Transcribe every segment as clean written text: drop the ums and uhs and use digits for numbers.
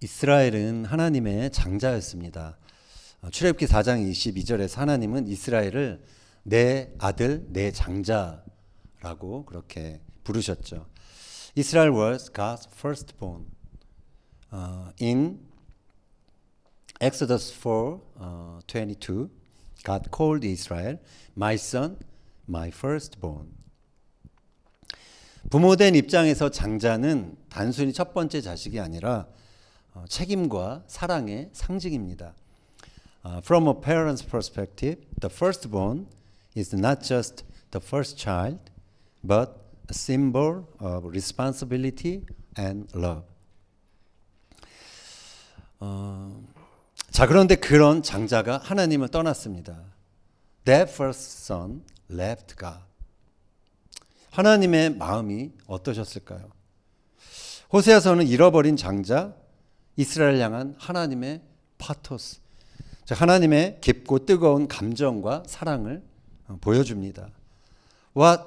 이스라엘은 하나님의 장자였습니다. 출애굽기 4장 22절에서 하나님은 이스라엘을 내 아들, 내 장자라고 그렇게 부르셨죠. Israel was God's firstborn. In Exodus 4:22, God called Israel, my son, my firstborn. 부모된 입장에서 장자는 단순히 첫 번째 자식이 아니라 책임과 사랑의 상징입니다. From a parent's perspective, the firstborn is not just the first child, but a symbol of responsibility and love. 자, 그런데 그런 장자가 하나님을 떠났습니다. That first son left God. 하나님의 마음이 어떠셨을까요? 호세아서는 잃어버린 장자, 이스라엘 향한 하나님의 파토스, 즉 하나님의 깊고 뜨거운 감정과 사랑을 보여줍니다. What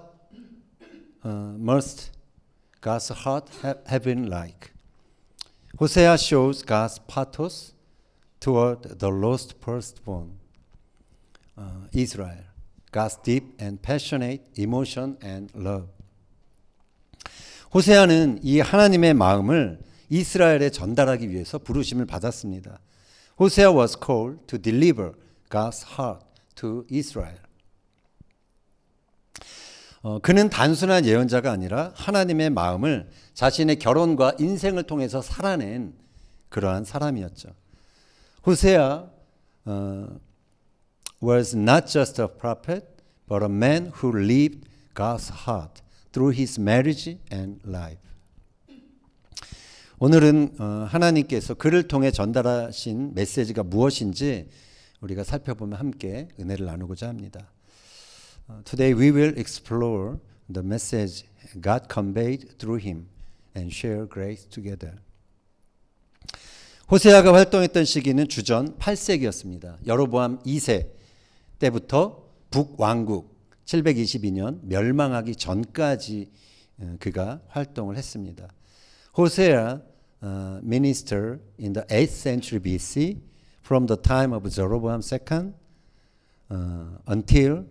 must God's heart have been like? 호세아 shows God's pathos toward the lost firstborn, Israel. God's deep and passionate emotion and love. 호세아는 이 하나님의 마음을 이스라엘에 전달하기 위해서 부르심을 받았습니다. 호세아 was called to deliver God's heart to Israel. 그는 단순한 예언자가 아니라 하나님의 마음을 자신의 결혼과 인생을 통해서 살아낸 그러한 사람이었죠. 호세아 was not just a prophet, but a man who lived God's heart through his marriage and life. 오늘은 하나님께서 그를 통해 전달하신 메시지가 무엇인지 우리가 살펴보며 함께 은혜를 나누고자 합니다. Today we will explore the message God conveyed through him and share grace together. 호세아가 활동했던 시기는 주전 8세기였습니다. 여로보암 2세 때부터 북왕국 722년 멸망하기 전까지 그가 활동을 했습니다. 호세아 ministered in the 8th century BC from the time of Jeroboam II until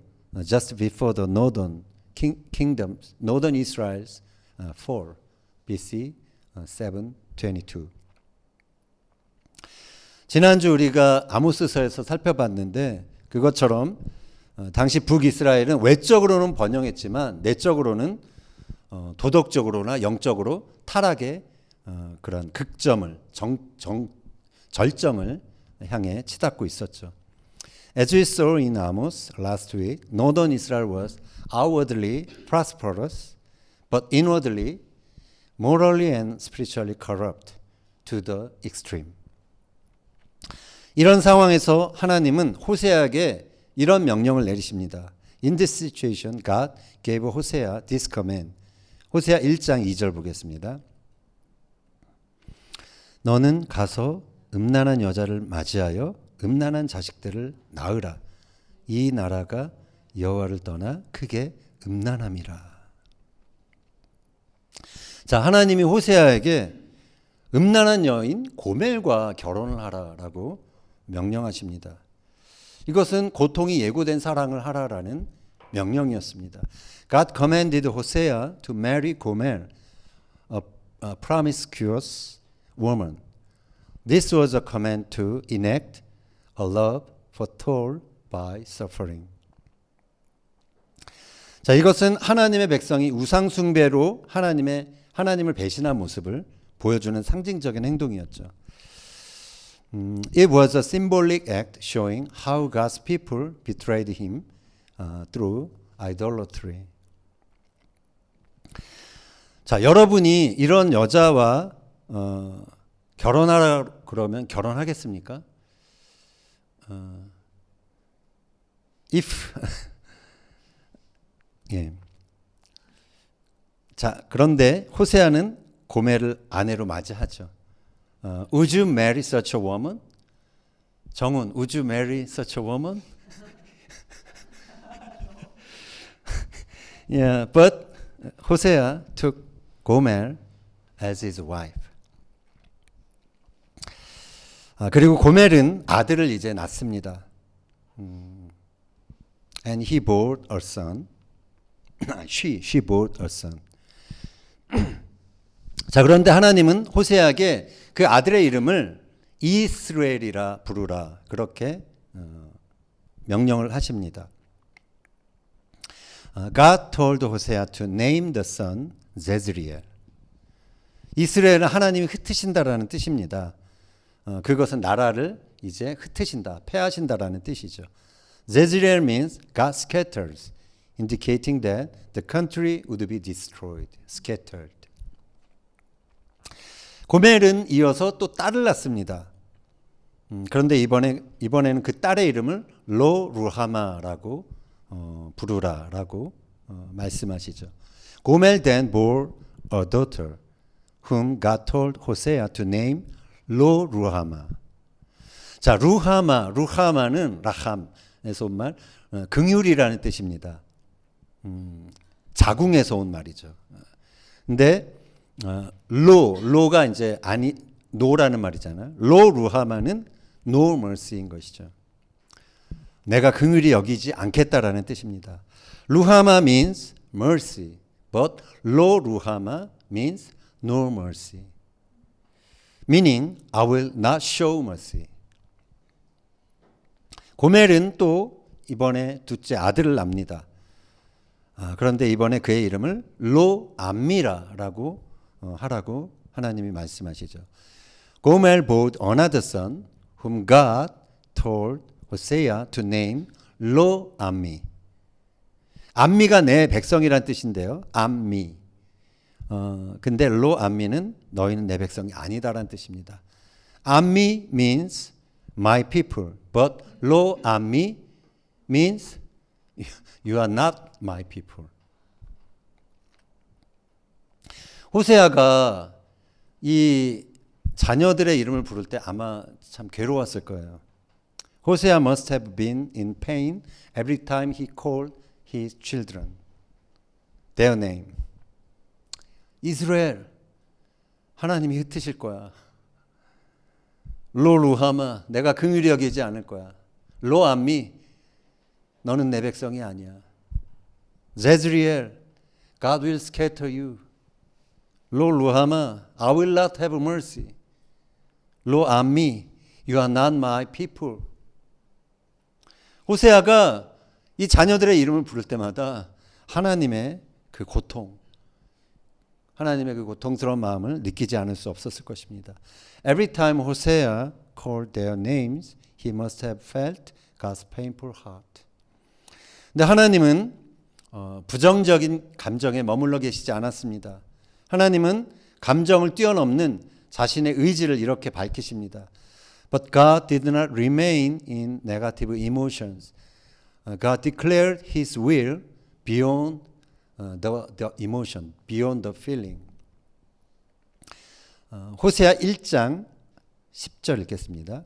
just before the northern kingdoms, northern Israel's fall, BC 722. 지난주 우리가 아모스서에서 살펴봤는데 그것처럼 당시 북이스라엘은 외적으로는 번영했지만 내적으로는 도덕적으로나 영적으로 타락의 그런 극점을 절정을 향해 치닫고 있었죠. As we saw in Amos last week, northern Israel was outwardly prosperous, but inwardly, morally and spiritually corrupt to the extreme. 이런 상황에서 하나님은 호세아에게 이런 명령을 내리십니다. In this situation, God gave Hosea this command. 호세아 1장 2절 보겠습니다. 너는 가서 음란한 여자를 맞이하여 음란한 자식들을 낳으라. 이 나라가 여호와를 떠나 크게 음란함이라. 자, 하나님이 호세아에게 음란한 여인 고멜과 결혼을 하라라고 명령하십니다. 이것은 고통이 예고된 사랑을 하라라는 명령이었습니다. God commanded Hosea to marry Gomer, a promiscuous woman. This was a command to enact a love foretold by suffering. 자, 이것은 하나님의 백성이 우상 숭배로 하나님을 배신한 모습을 보여주는 상징적인 행동이었죠. It was a symbolic act showing how God's people betrayed him through idolatry. 자, 여러분이 이런 여자와 결혼하라 그러면 결혼하겠습니까? If 예. 자, 그런데 호세아는 고멜을 아내로 맞이하죠. Would you marry such a woman? 정훈, would you marry such a woman? Yeah, but Hosea took Gomer as his wife. 그리고 고멜은 아들을 이제 낳습니다. And he bore a son. She bore a son. 자, 그런데 하나님은 호세아에게 그 아들의 이름을 이스라엘이라 부르라 그렇게 명령을 하십니다. God told Hosea to name the son Jezreel. 이스라엘은 하나님이 흩으신다라는 뜻입니다. 그것은 나라를 이제 흩으신다, 패하신다라는 뜻이죠. Jezreel means God scatters, indicating that the country would be destroyed, scattered. 고멜은 이어서 또 딸을 낳습니다. 그런데 이번에는 그 딸의 이름을 로 루하마라고 부르라라고 말씀하시죠. 고멜 then bore a daughter whom God told Hosea to name 로 루하마. 자, 루하마는 라함에서 온 말, 긍휼이라는 뜻입니다. 자궁에서 온 말이죠. 근데 로가 이제 노라는 말이잖아요. 로 루하마는 no mercy인 것이죠. 내가 긍휼히 여기지 않겠다라는 뜻입니다. 루하마 means mercy, but 로 루하마 means no mercy. Meaning, I will not show mercy. 고멜은 또 이번에 둘째 아들을 낳습니다. 그런데 이번에 그의 이름을 로 암미라라고 하라고 하나님이 말씀하시죠. 고멜 bore another son whom God told Hosea to name 로 암미. 암미가 내 백성이란 뜻인데요. 암미. 근데 로 암미는 너희는 내 백성이 아니다라는 뜻입니다. 암미 means my people, but 로 암미 means you are not my people. 호세아가 이 자녀들의 이름을 부를 때 아마 참 괴로웠을 거예요. 호세아 must have been in pain every time he called his children, their name. 이스라엘, 하나님이 흩으실 거야. 로 루하마, 내가 긍휼히 여기지 않을 거야. 로 암미, 너는 내 백성이 아니야. 제즈리엘, God will scatter you. 로 루하마, I will not have mercy. 로 암미, you are not my people. 호세아가 이 자녀들의 이름을 부를 때마다 하나님의 그 고통, 하나님의 그 고통스러운 마음을 느끼지 않을 수 없었을 것입니다. Every time Hosea called their names, he must have felt God's painful heart. 근데 하나님은 부정적인 감정에 머물러 계시지 않았습니다. 하나님은 감정을 뛰어넘는 자신의 의지를 이렇게 밝히십니다. But God did not remain in negative emotions. God declared His will beyond the emotion, beyond the feeling. 호세아 1장 10절 읽겠습니다.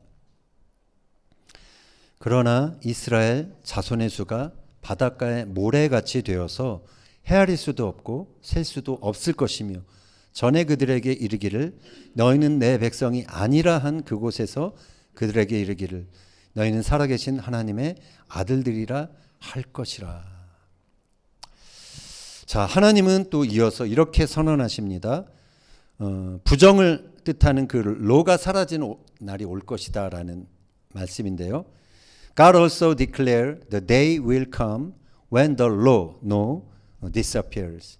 그러나 이스라엘 자손의 수가 바닷가의 모래같이 되어서 헤아릴 수도 없고 셀 수도 없을 것이며 전에 그들에게 이르기를 너희는 내 백성이 아니라 한 그곳에서 그들에게 이르기를 너희는 살아계신 하나님의 아들들이라 할 것이라. 자, 하나님은 또 이어서 이렇게 선언하십니다. 부정을 뜻하는 그 로가 사라진 날이 올 것이다 라는 말씀인데요. God also declared the day will come when the law, no, disappears.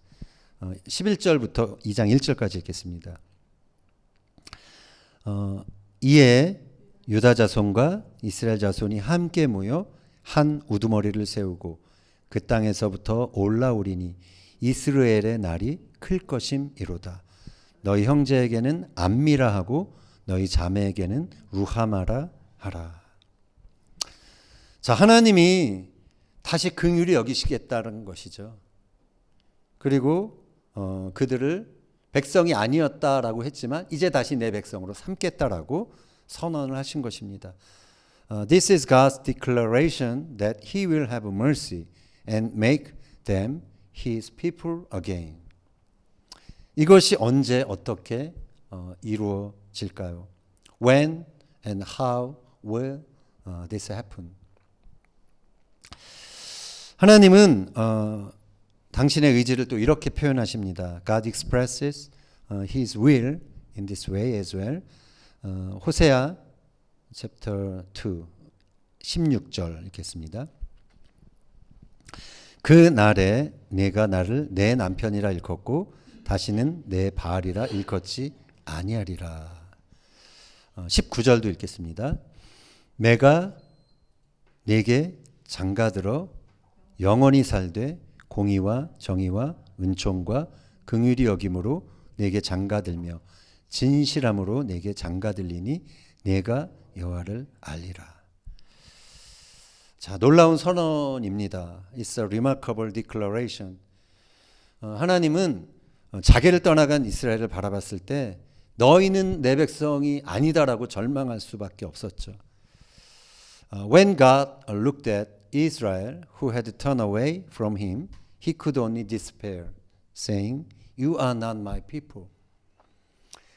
11절부터 2장 1절까지 읽겠습니다. 이에 유다 자손과 이스라엘 자손이 함께 모여 한 우두머리를 세우고 그 땅에서부터 올라오리니 이스라엘의 날이 클 것임이로다. 너희 형제에게는 암미라 하고 너희 자매에게는 루하마라 하라. 자, 하나님이 다시 긍휼히 여기시겠다는 것이죠. 그리고 그들을 백성이 아니었다라고 했지만 이제 다시 내 백성으로 삼겠다라고 선언을 하신 것입니다. This is God's declaration that He will have mercy and make them His people again. 이것이 언제 어떻게 이루어질까요? When and how will this happen? 하나님은 당신의 의지를 또 이렇게 표현하십니다. God expresses His will in this way as well. 호세아 chapter 2 16절 읽겠습니다. 그 날에 내가 나를 내 남편이라 일컫고 다시는 내 바알이라 일컫지 아니하리라. 19절도 읽겠습니다. 내가 내게 장가들어 영원히 살되 공의와 정의와 은총과 긍휼이 여김으로 내게 장가들며 진실함으로 내게 장가들리니 내가 여호와를 알리라. 자, 놀라운 선언입니다. It's a remarkable declaration. 하나님은 자기를 떠나간 이스라엘을 바라봤을 때 너희는 내 백성이 아니다라고 절망할 수밖에 없었죠. When God looked at Israel who had turned away from him, he could only despair, saying, You are not my people.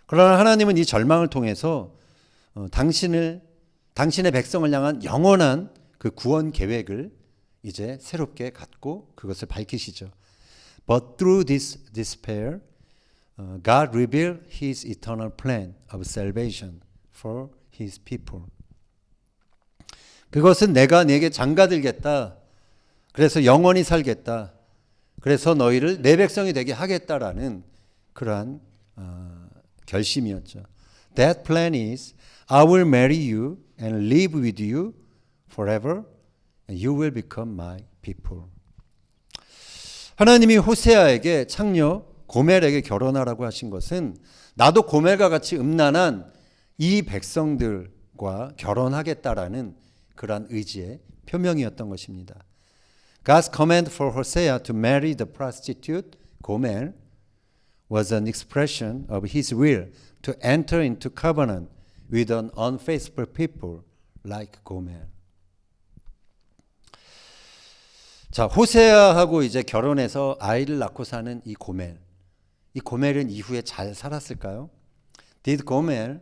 그러나 하나님은 이 절망을 통해서 당신의 백성을 향한 영원한 그 구원 계획을 이제 새롭게 갖고 그것을 밝히시죠. But through this despair, God revealed His eternal plan of salvation for His people. 그것은 내가 네게 장가들겠다. 그래서 영원히 살겠다. 그래서 너희를 내 백성이 되게 하겠다라는 그러한 결심이었죠. That plan is, I will marry you and live with you forever, and you will become my people. 하나님이 호세아에게 창녀 고멜에게 결혼하라고 하신 것은 나도 고멜과 같이 음란한 이 백성들과 결혼하겠다라는 그러한 의지의 표명이었던 것입니다. God's command for Hosea to marry the prostitute Gomer was an expression of His will to enter into covenant with an unfaithful people like Gomer. 자, 호세아하고 이제 결혼해서 아이를 낳고 사는 이 고멜. 이 고멜은 이후에 잘 살았을까요? Did Gomer,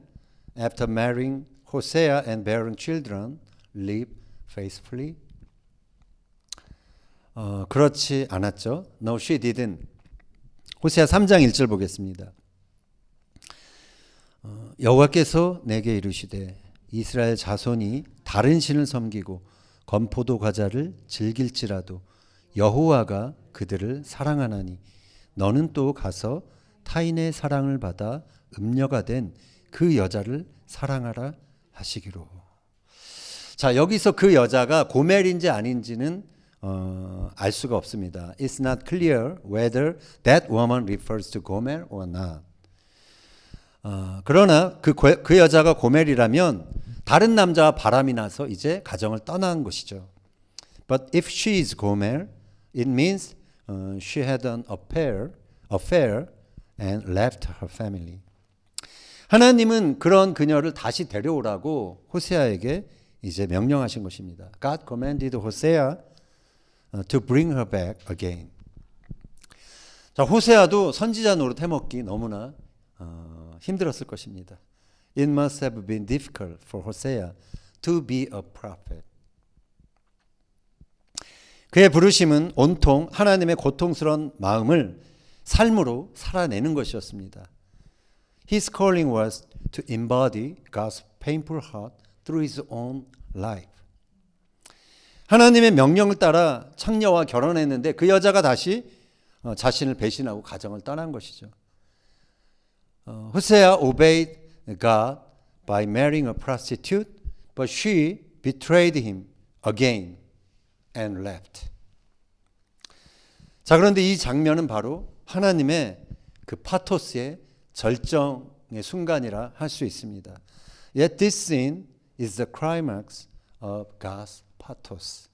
after marrying Hosea and bearing children, live faithfully? 그렇지 않았죠. No, she didn't. 호세아 3장 1절 보겠습니다. 여호와께서 내게 이르시되 이스라엘 자손이 다른 신을 섬기고 건포도 과자를 즐길지라도 여호와가 그들을 사랑하나니 너는 또 가서 타인의 사랑을 받아 음녀가 된 그 여자를 사랑하라 하시기로. 자, 여기서 그 여자가 고멜인지 아닌지는 알 수가 없습니다. It's not clear whether that woman refers to Gomer or not. 그러나 그 여자가 고멜이라면 다른 남자와 바람이 나서 이제 가정을 떠난 것이죠. But if she is Gomer, it means she had an affair and left her family. 하나님은 그런 그녀를 다시 데려오라고 호세아에게 이제 명령하신 것입니다. God commanded Hosea to bring her back again. 자, 호세아도 선지자 노릇 해먹기 너무나 힘들었을 것입니다. It must have been difficult for Hosea to be a prophet. 그의 부르심은 온통 하나님의 고통스러운 마음을 삶으로 살아내는 것이었습니다. His calling was to embody God's painful heart through his own life. 하나님의 명령을 따라 창녀와 결혼했는데 그 여자가 다시 자신을 배신하고 가정을 떠난 것이죠. 호세아 obeyed God by marrying a prostitute, but she betrayed him again and left. 자, 그런데 이 장면은 바로 하나님의 그 파토스의 절정의 순간이라 할 수 있습니다. Yet this scene is the climax of God's pathos.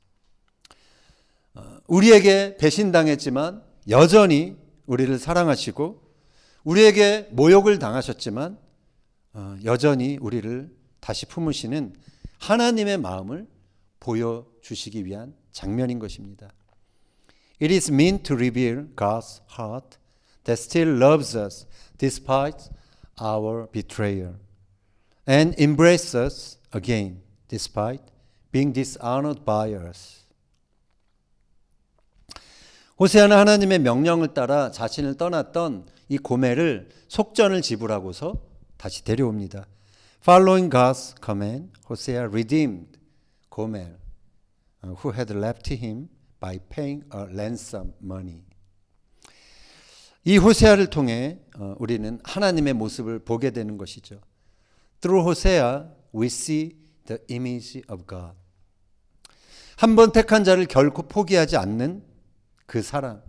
우리에게 배신당했지만 여전히 우리를 사랑하시고 우리에게 모욕을 당하셨지만 여전히 우리를 다시 품으시는 하나님의 마음을 보여주시기 위한 장면인 것입니다. It is meant to reveal God's heart that still loves us despite our betrayal and embrace us again despite being dishonored by us. 호세아는 하나님의 명령을 따라 자신을 떠났던 이 고멜을 속전을 지불하고서 다시 데려옵니다. Following God's command, Hosea redeemed Gomer, who had left him by paying a ransom money. 이 호세아를 통해 우리는 하나님의 모습을 보게 되는 것이죠. Through Hosea, we see the image of God. 한 번 택한 자를 결코 포기하지 않는 그 사랑,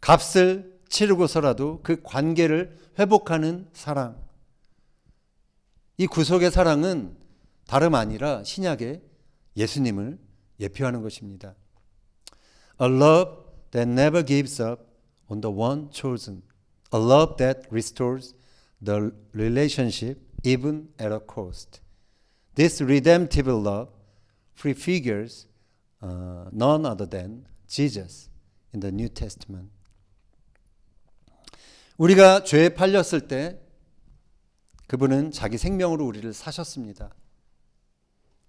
값을 치르고서라도 그 관계를 회복하는 사랑. 이 구속의 사랑은 다름 아니라 신약의 예수님을 예표하는 것입니다. A love that never gives up on the one chosen. A love that restores the relationship even at a cost. This redemptive love prefigures none other than Jesus in the New Testament. 우리가 죄에 팔렸을 때 그분은 자기 생명으로 우리를 사셨습니다.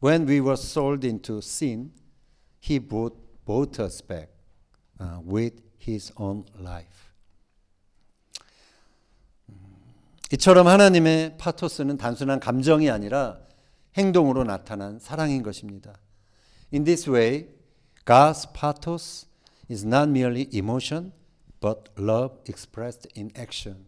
When we were sold into sin, He bought us back with His own life. 이처럼 하나님의 파토스는 단순한 감정이 아니라 행동으로 나타난 사랑인 것입니다. In this way, God's pathos is not merely emotion, but love expressed in action.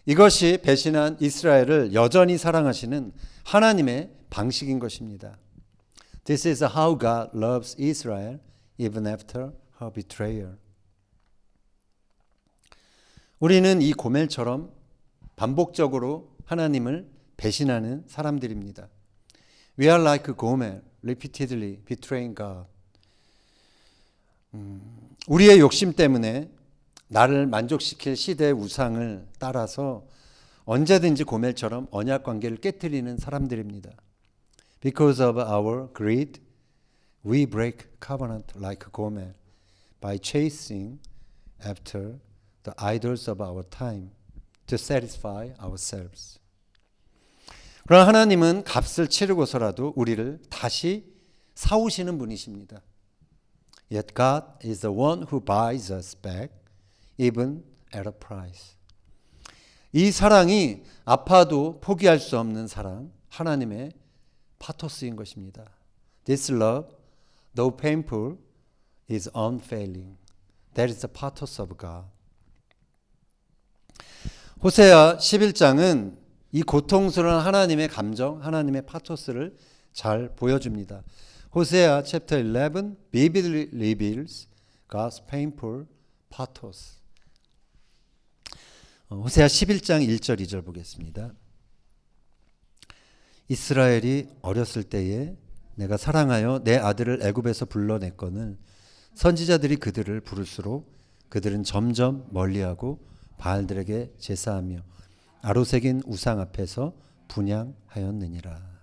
이것이 배신한 이스라엘을 여전히 사랑하시는 하나님의 방식인 것입니다. This is how God loves Israel even after her betrayal. 우리는 이 고멜처럼 반복적으로 하나님을 배신하는 사람들입니다. We are like Gomer, repeatedly betraying God. 우리의 욕심 때문에 나를 만족시킬 시대의 우상을 따라서 언제든지 고멜처럼 언약 관계를 깨뜨리는 사람들입니다. Because of our greed, we break covenant like Gomer by chasing after the idols of our time to satisfy ourselves. 그러나 하나님은 값을 치르고서라도 우리를 다시 사오시는 분이십니다. Yet God is the one who buys us back even at a price. 이 사랑이 아파도 포기할 수 없는 사랑, 하나님의 파토스인 것입니다. This love, though painful, is unfailing. That is the pathos of God. 호세아 11장은 이 고통스러운 하나님의 감정, 하나님의 파토스를 잘 보여줍니다. 호세아 chapter 11 vividly reveals God's painful pathos. 호세아 11장 1절 2절 보겠습니다. 이스라엘이 어렸을 때에 내가 사랑하여 내 아들을 애굽에서 불러냈거늘 선지자들이 그들을 부를수록 그들은 점점 멀리하고 바알들에게 제사하며 아로새긴 우상 앞에서 분향하였느니라.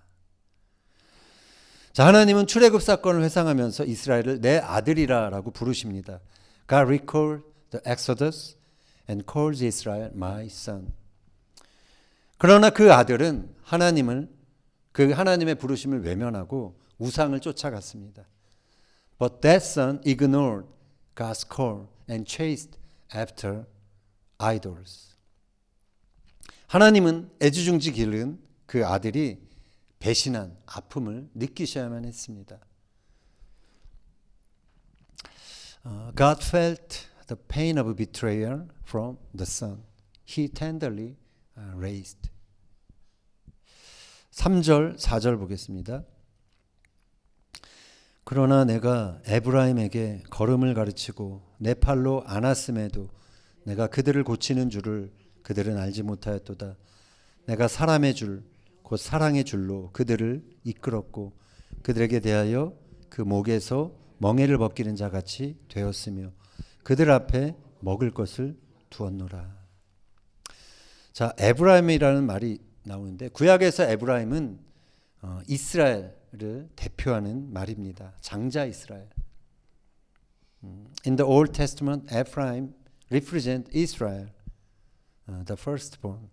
자, 하나님은 출애굽 사건을 회상하면서 이스라엘을 내 아들이라라고 부르십니다. God recalled the Exodus and calls Israel my son. 그러나 그 아들은 그 하나님의 부르심을 외면하고 우상을 쫓아갔습니다. But that son ignored God's call and chased after idols. 하나님은 애지중지 기른 그 아들이 배신한 아픔을 느끼셔야만 했습니다. God felt the pain of betrayal from the son. He tenderly raised. 3절, 4절 보겠습니다. 그러나 내가 에브라임에게 걸음을 가르치고 내 팔로 안았음에도 내가 그들을 고치는 줄을 그들은 알지 못하였도다. 내가 사람의 줄, 곧 사랑의 줄로 그들을 이끌었고 그들에게 대하여 그 목에서 멍에를 벗기는 자같이 되었으며 그들 앞에 먹을 것을 두었노라. 자, 에브라임이라는 말이 나오는데 구약에서 에브라임은 이스라엘을 대표하는 말입니다. 장자 이스라엘. In the Old Testament, Ephraim represents Israel, the firstborn.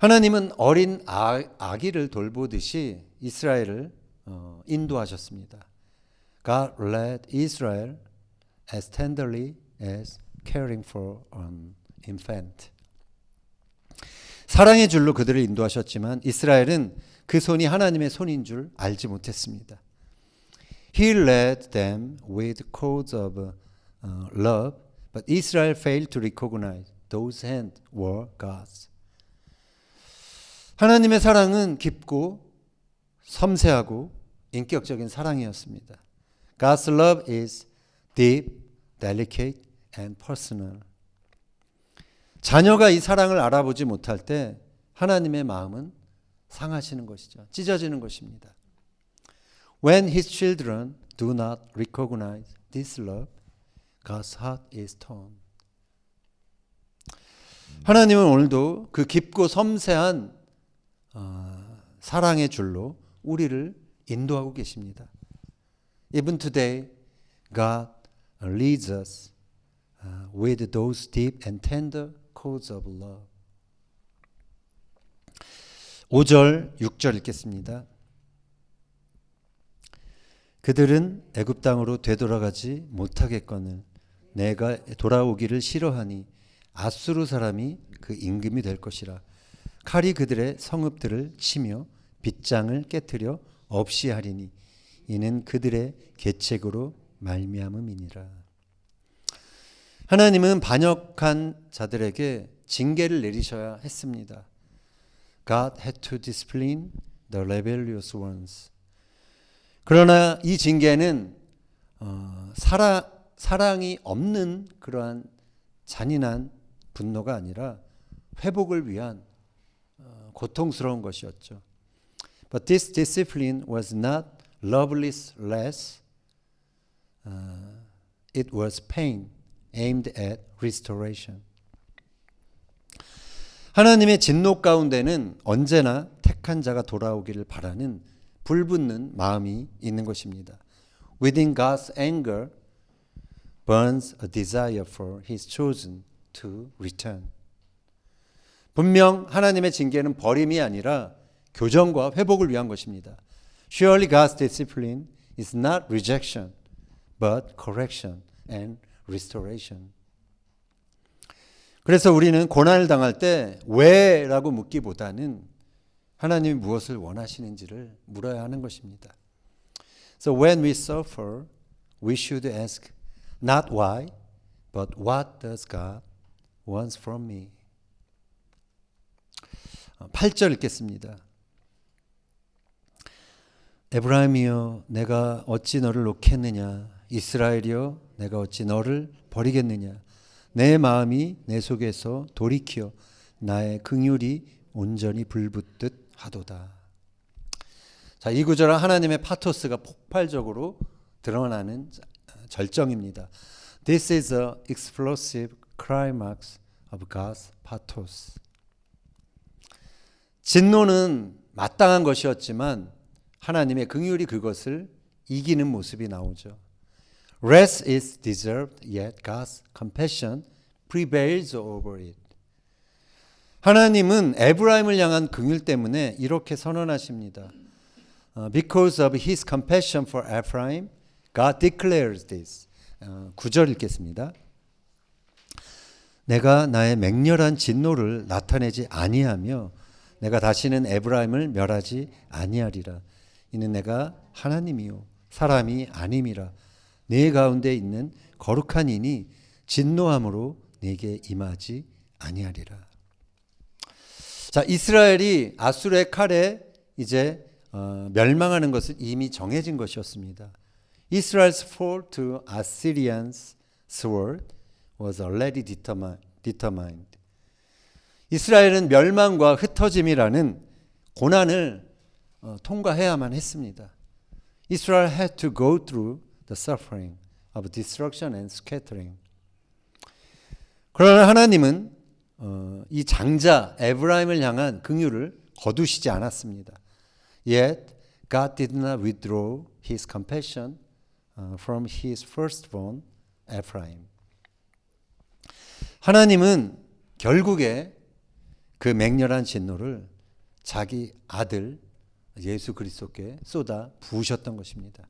하나님은 어린 아기를 돌보듯이 이스라엘을 인도하셨습니다. God led Israel as tenderly as caring for an infant. 사랑의 줄로 그들을 인도하셨지만 이스라엘은 그 손이 하나님의 손인 줄 알지 못했습니다. He led them with cords of love, but Israel failed to recognize those hands were God's. 하나님의 사랑은 깊고 섬세하고 인격적인 사랑이었습니다. God's love is deep, delicate, and personal. 자녀가 이 사랑을 알아보지 못할 때 하나님의 마음은 상하시는 것이죠. 찢어지는 것입니다. When his children do not recognize this love, God's heart is torn. 하나님은 오늘도 그 깊고 섬세한 사랑의 줄로 우리를 인도하고 계십니다. Even today, God leads us with those deep and tender cords of love. 5절, 6절 읽겠습니다. 그들은 애굽 땅으로 되돌아가지 못하겠거늘 내가 돌아오기를 싫어하니 아수르 사람이 그 임금이 될 것이라. 칼이 그들의 성읍들을 치며 빗장을 깨뜨려 없이 하리니 이는 그들의 계책으로 말미암음이니라. 하나님은 반역한 자들에게 징계를 내리셔야 했습니다. God had to discipline the rebellious ones. 그러나 이 징계는 사랑이 없는 그러한 잔인한 분노가 아니라 회복을 위한 고통스러운 것이었죠. But this discipline was not loveless. It was pain aimed at restoration. 하나님의 진노 가운데는 언제나 택한 자가 돌아오기를 바라는 불붙는 마음이 있는 것입니다. Within God's anger burns a desire for His chosen to return. 분명 하나님의 징계는 버림이 아니라 교정과 회복을 위한 것입니다. Surely God's discipline is not rejection, but correction and restoration. 그래서 우리는 고난을 당할 때 왜라고 묻기보다는 하나님이 무엇을 원하시는지를 물어야 하는 것입니다. So when we suffer, we should ask not why, but what does God want from me? 8절 읽겠습니다. 에브라임이여 내가 어찌 너를 놓겠느냐 이스라엘이여 내가 어찌 너를 버리겠느냐 내 마음이 내 속에서 돌이켜 나의 긍휼이 온전히 불붙듯 하도다. 자, 이 구절은 하나님의 파토스가 폭발적으로 드러나는 절정입니다. This is an explosive climax of God's pathos. 진노는 마땅한 것이었지만 하나님의 긍휼이 그것을 이기는 모습이 나오죠. Wrath is deserved, yet God's compassion prevails over it. 하나님은 에브라임을 향한 긍휼 때문에 이렇게 선언하십니다. Because of His compassion for Ephraim, God declares this. 9절 읽겠습니다. 내가 나의 맹렬한 진노를 나타내지 아니하며 내가 다시는 에브라임을 멸하지 아니하리라. 이는 내가 하나님이요 사람이 아님이라. 네 가운데 있는 거룩한 이니 진노함으로 네게 임하지 아니하리라. 자, 이스라엘이 아수르의 칼에 이제 멸망하는 것은 이미 정해진 것이었습니다. Israel's fall to Assyrians' sword was already determined. 이스라엘은 멸망과 흩어짐이라는 고난을 통과해야만 했습니다. Israel had to go through the suffering of destruction and scattering. 그러나 하나님은 이 장자 에브라임을 향한 긍휼을 거두시지 않았습니다. Yet God did not withdraw His compassion from His firstborn Ephraim. 하나님은 결국에 그 맹렬한 진노를 자기 아들 예수 그리스도께 쏟아 부으셨던 것입니다.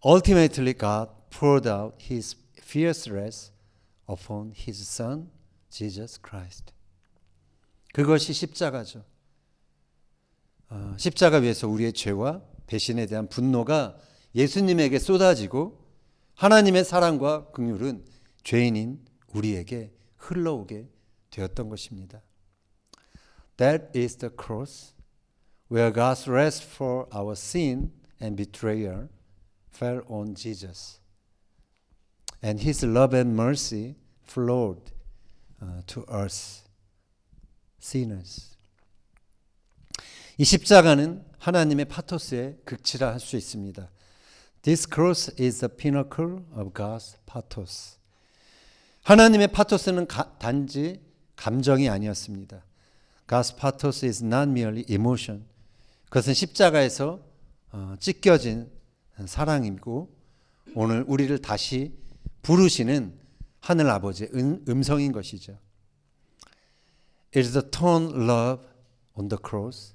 Ultimately, God poured out His fierce wrath upon His Son, Jesus Christ. 그것이 십자가죠. 십자가 위에서 우리의 죄와 배신에 대한 분노가 예수님에게 쏟아지고 하나님의 사랑과 긍휼은 죄인인 우리에게 흘러오게 되었던 것입니다. That is the cross where God's wrath for our sin and betrayal fell on Jesus. And His love and mercy flowed to us, sinners. 이 십자가는 하나님의 파토스의 극치라 할 수 있습니다. This cross is the pinnacle of God's pathos. 하나님의 파토스는 단지 감정이 아니었습니다. God's pathos is not merely emotion. 그것은 십자가에서 찢겨진 사랑이고 오늘 우리를 다시 부르시는 하늘 아버지의 음성인 것이죠. It is the torn love on the cross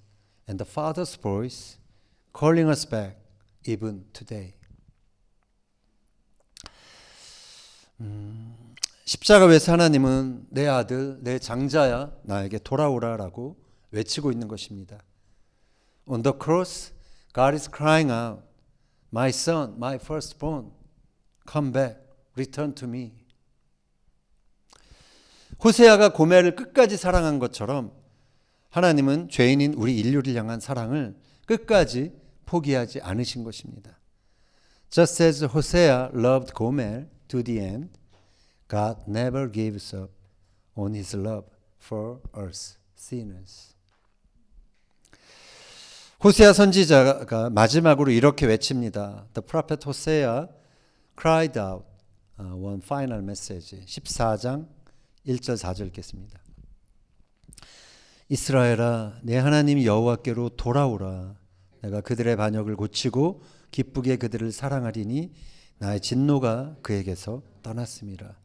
and the Father's voice calling us back even today. 십자가 위에서 하나님은 내 아들, 내 장자야 나에게 돌아오라라고 외치고 있는 것입니다. On the cross, God is crying out, My son, my firstborn, come back, return to me. 호세아가 고멜을 끝까지 사랑한 것처럼 하나님은 죄인인 우리 인류를 향한 사랑을 끝까지 포기하지 않으신 것입니다. Just as Hosea loved Gomer to the end, God never gives up on His love for us sinners. 호세아 선지자가 마지막으로 이렇게 외칩니다. The prophet Hosea cried out one final message. 14장 1절 4절 읽겠습니다. 이스라엘아, 내 하나님 여호와께로 돌아오라. 내가 그들의 반역을 고치고 기쁘게 그들을 사랑하리니 나의 진노가 그에게서 떠났음이라.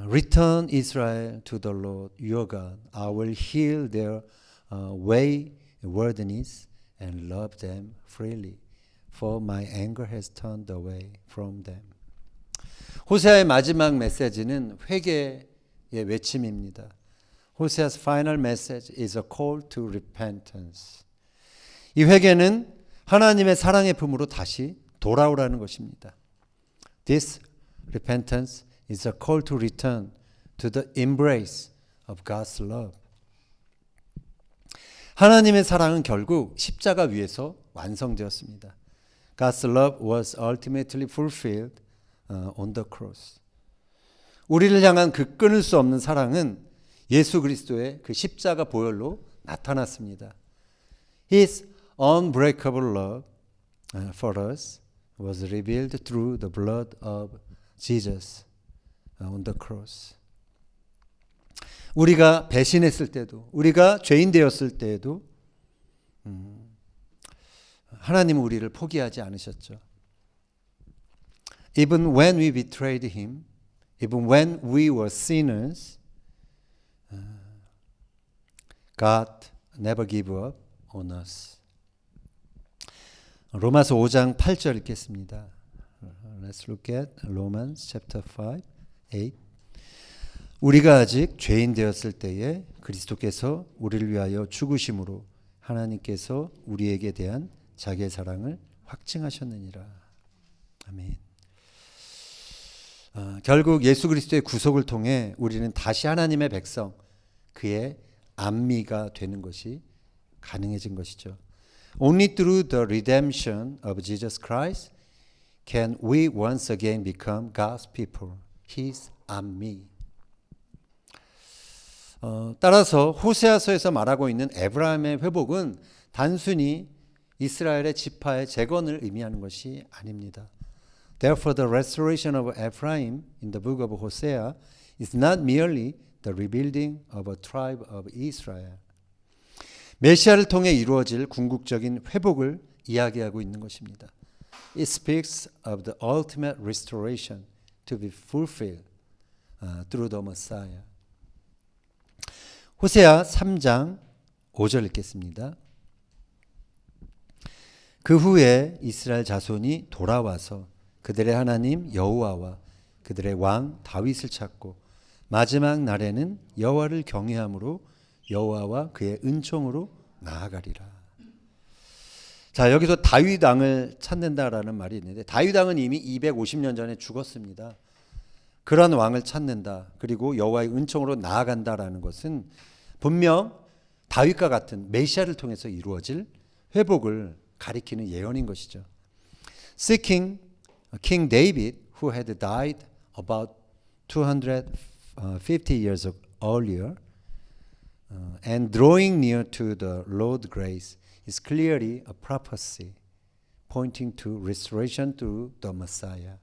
Return Israel to the Lord your God. I will heal their waywardness and love them freely. For my anger has turned away from them. 호세아의 마지막 메시지는 회개의 외침입니다. Hosea's final message is a call to repentance. 이 회개는 하나님의 사랑의 품으로 다시 돌아오라는 것입니다. This repentance is a call to return to the embrace of God's love. 하나님의 사랑은 결국 십자가 위에서 완성되었습니다. God's love was ultimately fulfilled on the cross. 우리를 향한 그 끊을 수 없는 사랑은 예수 그리스도의 그 십자가 보혈로 나타났습니다. His unbreakable love for us was revealed through the blood of Jesus on the cross. 우리가 배신했을 때도, 우리가 죄인 되었을 때에도 하나님은 우리를 포기하지 않으셨죠. Even when we betrayed Him, even when we were sinners, God never gave up on us. 로마서 5장 8절 읽겠습니다. Let's look at Romans chapter 5, 8. 우리가 아직 죄인 되었을 때에 그리스도께서 우리를 위하여 죽으심으로 하나님께서 우리에게 대한 자기의 사랑을 확증하셨느니라. 아멘. 결국 예수 그리스도의 구속을 통해 우리는 다시 하나님의 백성, 그의 안미가 되는 것이 가능해진 것이죠. Only through the redemption of Jesus Christ can we once again become God's people, His 안미. 따라서 호세아서에서 말하고 있는 에브라임의 회복은 단순히 이스라엘의 지파의 재건을 의미하는 것이 아닙니다. Therefore, the restoration of Ephraim in the book of Hosea is not merely the rebuilding of a tribe of Israel. 메시아를 통해 이루어질 궁극적인 회복을 이야기하고 있는 것입니다. It speaks of the ultimate restoration to be fulfilled through the Messiah. 호세아 3장 5절 읽겠습니다. 그 후에 이스라엘 자손이 돌아와서 그들의 하나님 여호와와 그들의 왕 다윗을 찾고 마지막 날에는 여호와를 경외함으로 여호와와 그의 은총으로 나아가리라. 자, 여기서 다윗 왕을 찾는다라는 말이 있는데 다윗 왕은 이미 250년 전에 죽었습니다. 그런 왕을 찾는다. 그리고 여호와의 은총으로 나아간다라는 것은 분명 다윗과 같은 메시아를 통해서 이루어질 회복을 가리키는 예언인 것이죠. Seeking King David, who had died about 250 years earlier, and drawing near to the Lord's grace is clearly a prophecy pointing to restoration through the Messiah.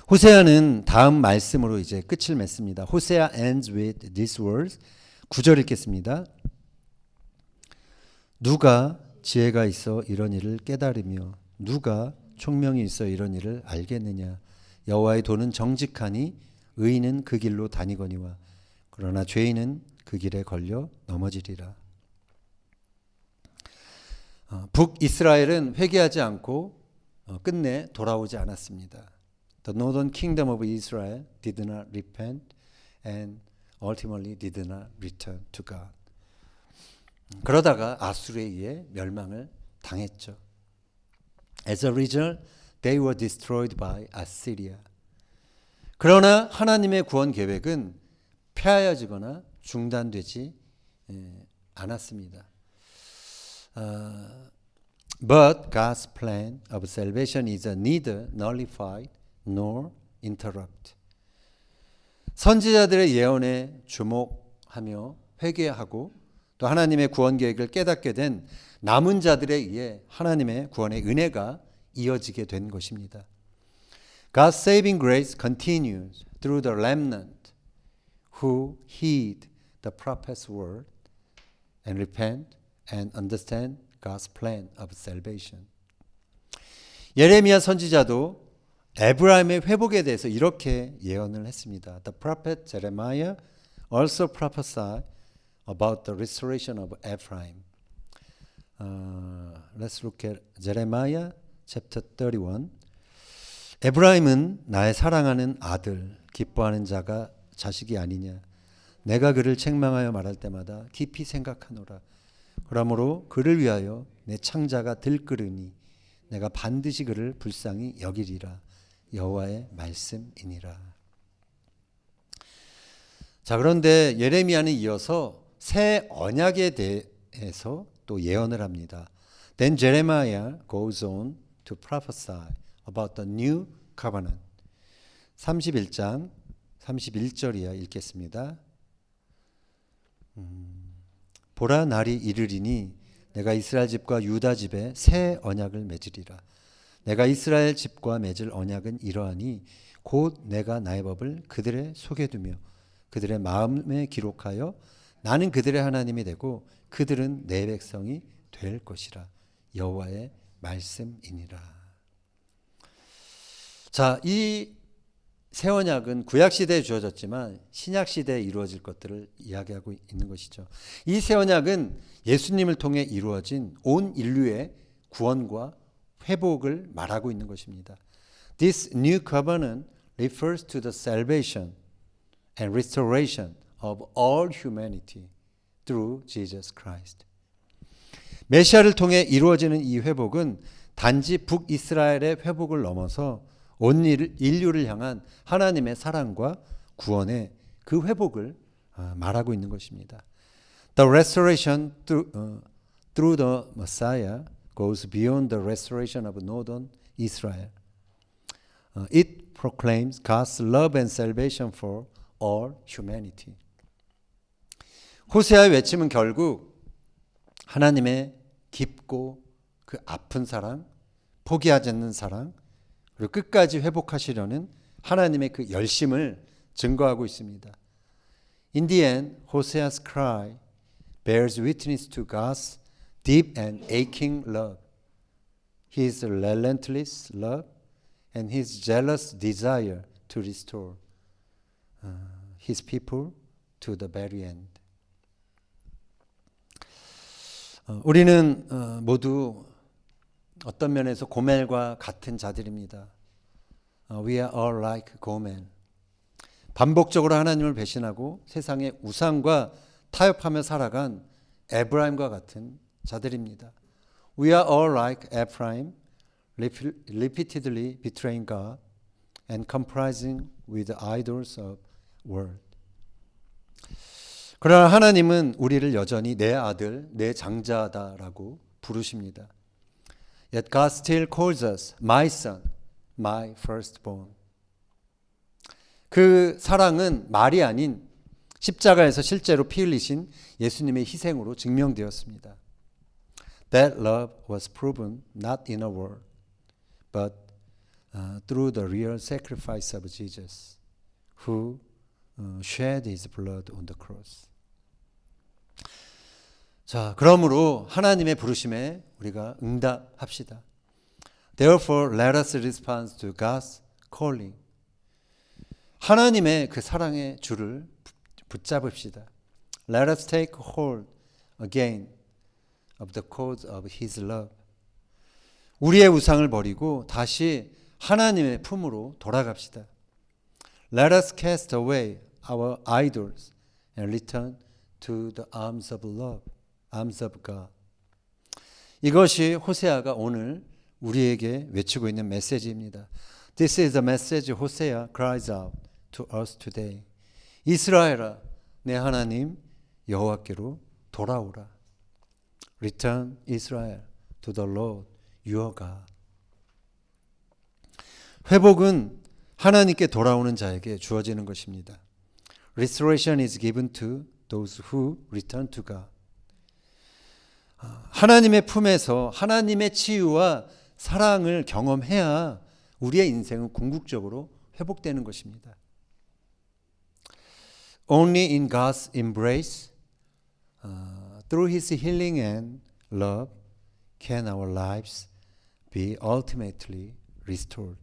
호세아는 다음 말씀으로 이제 끝을 맺습니다. 호세아 ends with these words. 9절 읽겠습니다. 누가 지혜가 있어 이런 일을 깨달으며 누가 총명이 있어 이런 일을 알겠느냐. 여호와의 도는 정직하니 의인은 그 길로 다니거니와 그러나 죄인은 그 길에 걸려 넘어지리라. 북이스라엘은 회개하지 않고 끝내 돌아오지 않았습니다. The northern kingdom of Israel did not repent and ultimately did not return to God. 그러다가 아수르에 의해 멸망을 당했죠. As a result, they were destroyed by Assyria. 그러나 하나님의 구원 계획은 폐하여지거나 중단되지 않았습니다. But God's plan of salvation is neither nullified nor interrupt. 선지자들의 예언에 주목하며 회개하고 또 하나님의 구원 계획을 깨닫게 된 남은 자들에 의해 하나님의 구원의 은혜가 이어지게 된 것입니다. God's saving grace continues through the remnant who heed the prophet's word and repent and understand God's plan of salvation. 예레미야 선지자도 에브라임의 회복에 대해서 이렇게 예언을 했습니다. The prophet Jeremiah also prophesied about the restoration of Ephraim. Let's look at Jeremiah chapter 31. 에브라임은 나의 사랑하는 아들, 기뻐하는 자가 자식이 아니냐. 내가 그를 책망하여 말할 때마다 깊이 생각하노라. 그러므로 그를 위하여 내 창자가 들끓으니 내가 반드시 그를 불쌍히 여기리라. 여호와의 말씀이니라. 자, 그런데 예레미야는 이어서 새 언약에 대해서 또 예언을 합니다. Then Jeremiah goes on to prophesy about the new covenant. 31장 31절이야 읽겠습니다. 보라 날이 이르리니 내가 이스라엘 집과 유다 집에 새 언약을 맺으리라. 내가 이스라엘 집과 맺을 언약은 이러하니 곧 내가 나의 법을 그들의 속에 두며 그들의 마음에 기록하여 나는 그들의 하나님이 되고 그들은 내 백성이 될 것이라. 여호와의 말씀이니라. 자, 이 새 언약은 구약 시대에 주어졌지만 신약 시대에 이루어질 것들을 이야기하고 있는 것이죠. 이 새 언약은 예수님을 통해 이루어진 온 인류의 구원과 회복을 말하고 있는 것입니다. This new covenant refers to the salvation and restoration of all humanity through Jesus Christ. 메시아를 통해 이루어지는 이 회복은 단지 북이스라엘의 회복을 넘어서 온 인류를 향한 하나님의 사랑과 구원의 그 회복을 말하고 있는 것입니다. The restoration through the Messiah goes beyond the restoration of northern Israel. It proclaims God's love and salvation for all humanity. 호세아의 외침은 결국 하나님의 깊고 그 아픈 사랑, 포기하지 않는 사랑, 그리고 끝까지 회복하시려는 하나님의 그 열심을 증거하고 있습니다. In the end, Hosea's cry bears witness to God's deep and aching love, His relentless love, and His jealous desire to restore His people to the very end. 우리는 모두 어떤 면에서 고멜과 같은 자들입니다. We are all like 고멜. 반복적으로 하나님을 배신하고 세상의 우상과 타협하며 살아간 에브라임과 같은 자들입니다. We are all like Ephraim, repeatedly betraying God and compromising with the idols of world. 그러나 하나님은 우리를 여전히 내 아들, 내 장자다라고 부르십니다. Yet God still calls us my son, my firstborn. 그 사랑은 말이 아닌 십자가에서 실제로 피 흘리신 예수님의 희생으로 증명되었습니다. That love was proven not in a word, but through the real sacrifice of Jesus, who shed his blood on the cross. 자, 그러므로 하나님의 부르심에 우리가 응답합시다. Therefore, let us respond to God's calling. 하나님의 그 사랑의 줄을 붙잡읍시다. Let us take hold again of the cause of His love. 우리의 우상을 버리고 다시 하나님의 품으로 돌아갑시다. Let us cast away our idols and return to the arms of love, arms of God. 이것이 호세아가 오늘 우리에게 외치고 있는 메시지입니다. This is the message Hosea cries out to us today. 이스라엘아, 내 하나님 여호와께로 돌아오라. Return Israel to the Lord your God. 회복은 하나님께 돌아오는 자에게 주어지는 것입니다. Restoration is given to those who return to God. 하나님의 품에서 하나님의 치유와 사랑을 경험해야 우리의 인생은 궁극적으로 회복되는 것입니다. Only in God's embrace, through His healing and love, can our lives be ultimately restored.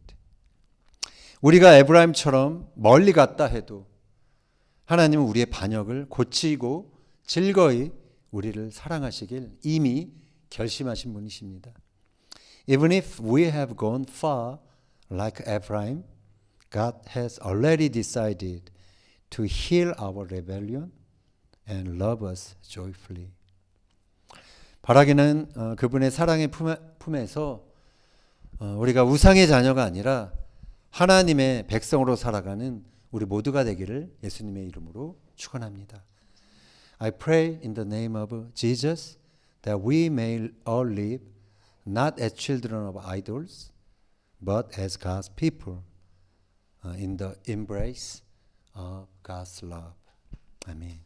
우리가 에브라임처럼 멀리 갔다 해도 하나님은 우리의 반역을 고치고 즐거이 우리를 사랑하시길 이미 결심하신 분이십니다. Even if we have gone far like Ephraim, God has already decided to heal our rebellion and love us joyfully. 바라기는 그분의 사랑의 품에서 우리가 우상의 자녀가 아니라 하나님의 백성으로 살아가는 우리 모두가 되기를 예수님의 이름으로 축원합니다. I pray in the name of Jesus that we may all live not as children of idols, but as God's people in the embrace of God's love. 아멘.